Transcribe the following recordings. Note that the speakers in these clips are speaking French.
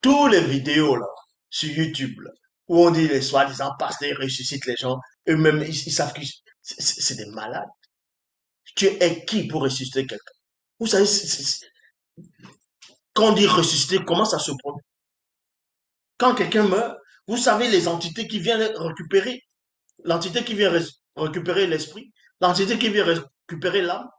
Tous les vidéos là, sur YouTube, là, où on dit les soi-disant pasteurs ressuscitent les gens, eux-mêmes, ils savent que c'est des malades. Tu es qui pour ressusciter quelqu'un? Vous savez, quand on dit ressusciter, comment ça se produit? Quand quelqu'un meurt, vous savez les entités qui viennent récupérer, l'entité qui vient récupérer l'esprit, l'entité qui vient récupérer l'âme,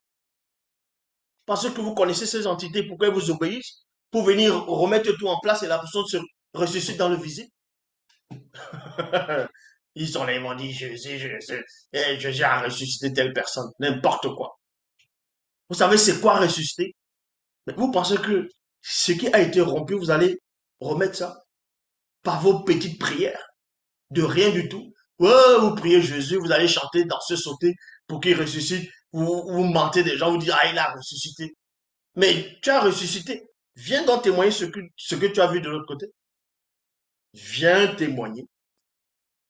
parce que vous connaissez ces entités, pourquoi elles vous obéissent? Pour venir remettre tout en place et la personne se ressuscite dans le visible. Ils sont là, ils m'ont dit Jésus a ressuscité telle personne, n'importe quoi. Vous savez c'est quoi ressusciter? Mais vous pensez que ce qui a été rompu, vous allez remettre ça par vos petites prières, de rien du tout. Ouais, vous priez Jésus, vous allez chanter, danser, sauter pour qu'il ressuscite. Vous mentez des gens, vous dites ah il a ressuscité. Mais tu as ressuscité. Viens donc témoigner ce que tu as vu de l'autre côté. Viens témoigner.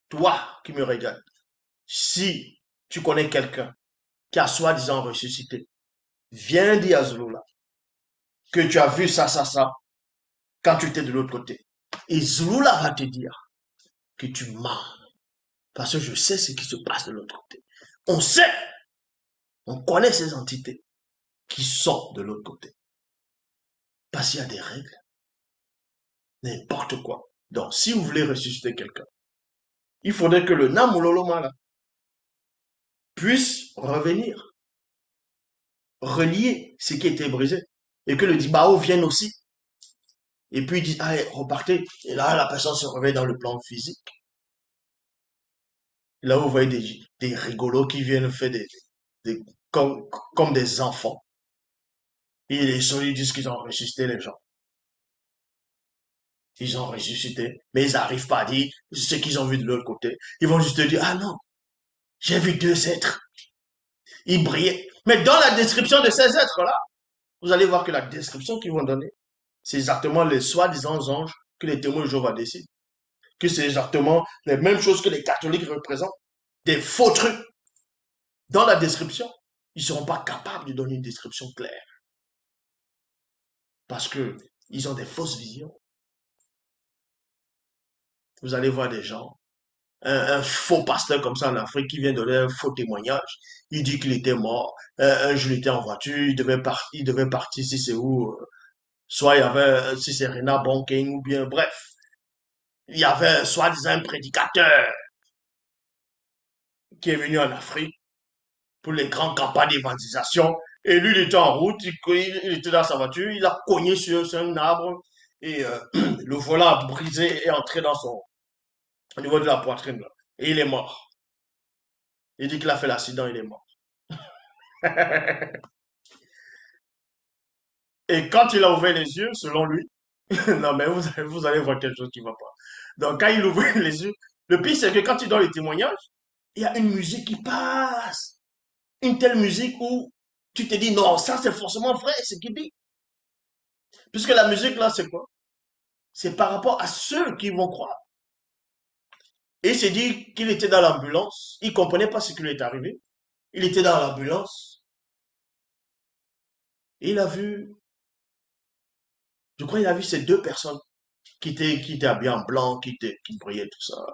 Toi qui me regardes, si tu connais quelqu'un qui a soi-disant ressuscité, viens dire à Zulula que tu as vu ça, quand tu étais de l'autre côté. Et Zulula va te dire que tu mens. Parce que je sais ce qui se passe de l'autre côté. On sait, on connaît ces entités qui sont de l'autre côté. Parce qu'il y a des règles, n'importe quoi. Donc, si vous voulez ressusciter quelqu'un, il faudrait que le Namuloloma là, puisse revenir, relier ce qui était brisé. Et que le Dibao vienne aussi. Et puis il dit, allez, repartez. Et là, la personne se réveille dans le plan physique. Et là, vous voyez des rigolos qui viennent faire des, comme des enfants. Et les gens, ils disent qu'ils ont ressuscité les gens. Ils ont ressuscité, mais ils n'arrivent pas à dire ce qu'ils ont vu de l'autre côté. Ils vont juste dire, ah non, j'ai vu deux êtres. Ils brillaient. Mais dans la description de ces êtres-là, vous allez voir que la description qu'ils vont donner, c'est exactement les soi-disant anges que les témoins de Jéhovah décident. Que c'est exactement les mêmes choses que les catholiques représentent. Des faux trucs. Dans la description, ils ne seront pas capables de donner une description claire. Parce que ils ont des fausses visions. Vous allez voir des gens, un faux pasteur comme ça en Afrique qui vient donner un faux témoignage. Il dit qu'il était mort. Un jour, il était en voiture, il devait partir si c'est où. Soit il y avait, si c'est Rena Bonking ou bien, bref. Il y avait soi-disant un prédicateur qui est venu en Afrique pour les grandes campagnes d'évangélisation. Et lui, il était en route, il était dans sa voiture, il a cogné sur un arbre et le volant a brisé et entré dans au niveau de la poitrine. Là. Et il est mort. Il dit qu'il a fait l'accident, il est mort. Et quand il a ouvert les yeux, selon lui, non mais vous allez voir quelque chose qui ne va pas. Donc quand il ouvre les yeux, le pire c'est que quand il donne les témoignages, il y a une musique qui passe. Une telle musique où tu te dis non, ça c'est forcément vrai ce qu'il dit. Puisque la musique là c'est quoi? C'est par rapport à ceux qui vont croire. Et il s'est dit qu'il était dans l'ambulance, il ne comprenait pas ce qui lui est arrivé. Il était dans l'ambulance, et il a vu, je crois qu'il a vu ces deux personnes qui étaient habillées en blanc, qui brillaient, tout ça.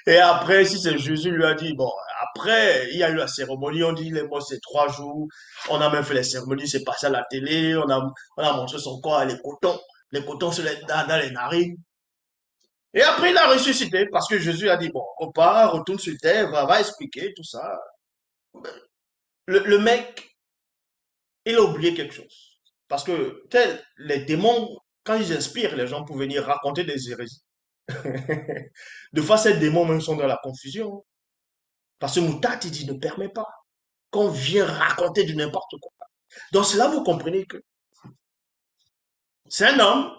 Et après, si c'est Jésus lui a dit, bon, après, il y a eu la cérémonie, on dit, les morts, c'est 3 jours. On a même fait les cérémonies, c'est passé à la télé, on a montré son corps, les cotons sur dans les narines. Et après, il a ressuscité parce que Jésus a dit, bon, repars, retourne sur terre, va expliquer tout ça. Le mec, il a oublié quelque chose. Parce que, les démons, quand ils inspirent les gens pour venir raconter des hérésies, de fois, ces démons même sont dans la confusion. Parce que Moutati dit ne permet pas qu'on vienne raconter du n'importe quoi. Donc, c'est là vous comprenez que c'est un homme,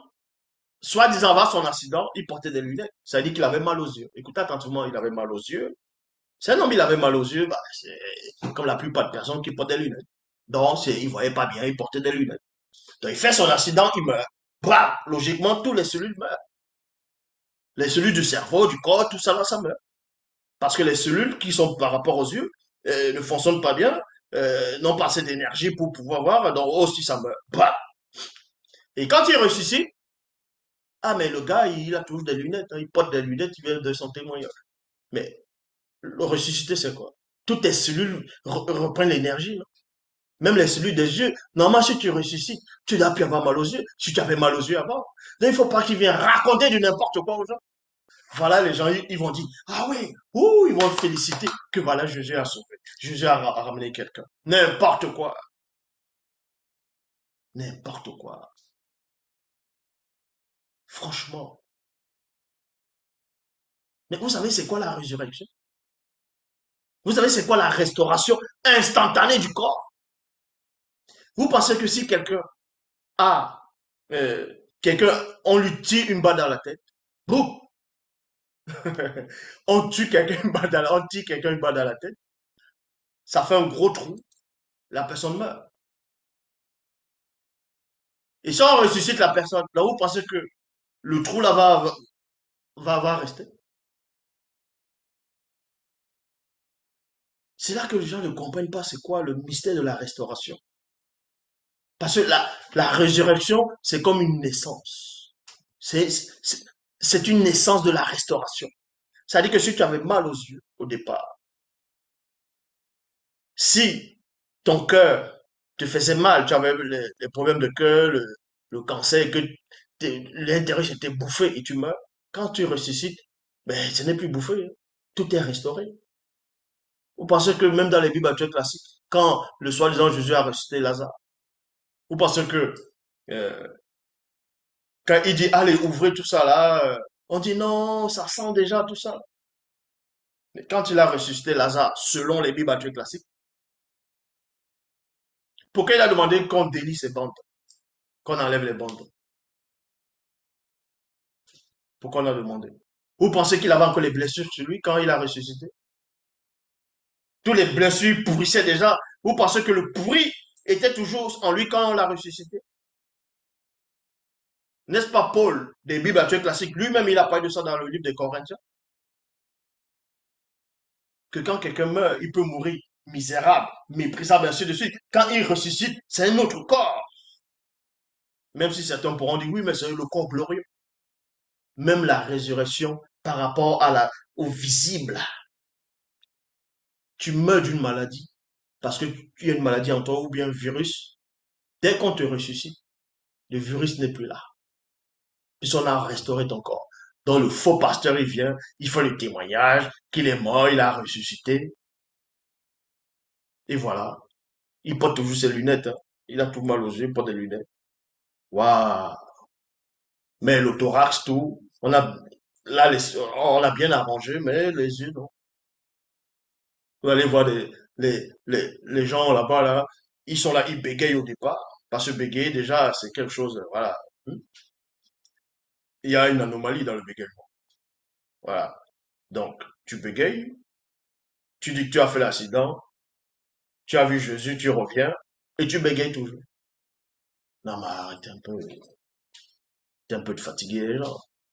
soi-disant avant son accident, il portait des lunettes. Ça veut dire qu'il avait mal aux yeux. Écoutez attentivement, il avait mal aux yeux. C'est un homme, il avait mal aux yeux, bah, c'est comme la plupart des personnes qui portent des lunettes. Donc, il ne voyait pas bien, il portait des lunettes. Donc, il fait son accident, il meurt. Bra, logiquement, tous les cellules meurent. Les cellules du cerveau, du corps, tout ça, là, ça meurt. Parce que les cellules qui sont par rapport aux yeux ne fonctionnent pas bien. n'ont pas assez d'énergie pour pouvoir voir, donc aussi ça meurt. Bah. Et quand il ressuscite, ah mais le gars, il a toujours des lunettes, hein, il porte des lunettes, il vient de son témoignage. Mais le ressuscité, c'est quoi? Toutes tes cellules reprennent l'énergie, non? Même les cellules des yeux. Normalement, si tu ressuscites, tu dois plus avoir mal aux yeux. Si tu avais mal aux yeux avant. Donc, il ne faut pas qu'il vienne raconter du n'importe quoi aux gens. Voilà, les gens, ils vont dire, ah oui, ouh, ils vont féliciter que voilà, Jésus a sauvé. Jésus a ramené quelqu'un. N'importe quoi. N'importe quoi. Franchement. Mais vous savez, c'est quoi la résurrection? Vous savez, c'est quoi la restauration instantanée du corps? Vous pensez que si a, quelqu'un, on lui tire une balle dans la tête, boum, on tue quelqu'un une balle dans on tire quelqu'un une balle dans la tête, ça fait un gros trou, la personne meurt. Et si on ressuscite la personne, là vous pensez que le trou là va rester? C'est là que les gens ne comprennent pas c'est quoi le mystère de la restauration. Parce que la résurrection, c'est comme une naissance. C'est c'est- c'est une naissance de la restauration. Ça dit que si tu avais mal aux yeux au départ, si ton cœur te faisait mal, tu avais les problèmes de cœur, le cancer, que l'intérieur s'était bouffé et tu meurs, quand tu ressuscites, ben, ce n'est plus bouffé, hein. Tout est restauré. Vous pensez que même dans les Bibles actuelles classiques, quand le soi-disant Jésus a ressuscité Lazare, vous pensez que euh, quand il dit allez ouvrez tout ça là, on dit non, ça sent déjà tout ça. Mais quand il a ressuscité Lazare, selon les Bibles actuelles classiques, pourquoi il a demandé qu'on délie ses bandes, qu'on enlève les bandes? Pourquoi on a demandé? Vous pensez qu'il avait encore les blessures sur lui quand il a ressuscité? Tous les blessures pourrissaient déjà. Vous pensez que le pourri était toujours en lui quand on l'a ressuscité? N'est-ce pas Paul, des Bibles actuelles classiques, lui-même il a parlé de ça dans le livre des Corinthiens, que quand quelqu'un meurt, il peut mourir misérable, méprisable, ainsi de suite. Quand il ressuscite, c'est un autre corps. Même si certains pourront dire oui, mais c'est le corps glorieux. Même la résurrection par rapport au visible. Tu meurs d'une maladie parce que tu as une maladie en toi ou bien un virus. Dès qu'on te ressuscite, le virus n'est plus là. Puisqu'on a restauré ton corps. Donc le faux pasteur, il vient, il fait le témoignage qu'il est mort, il a ressuscité. Et voilà. Il porte toujours ses lunettes, hein. Il a tout mal aux yeux, il porte des lunettes. Waouh! Mais le thorax, tout, là, on l'a bien arrangé, mais les yeux, non. Vous allez voir les gens là-bas, là, ils sont là, ils bégayent au départ. Parce que bégayer, déjà, c'est quelque chose, voilà. Il y a une anomalie dans le bégaiement. Voilà. Donc, tu bégayes, tu dis que tu as fait l'accident, tu as vu Jésus, tu reviens, et tu bégayes toujours. Non, mais arrête un peu, t'es un peu de fatigué, les gens.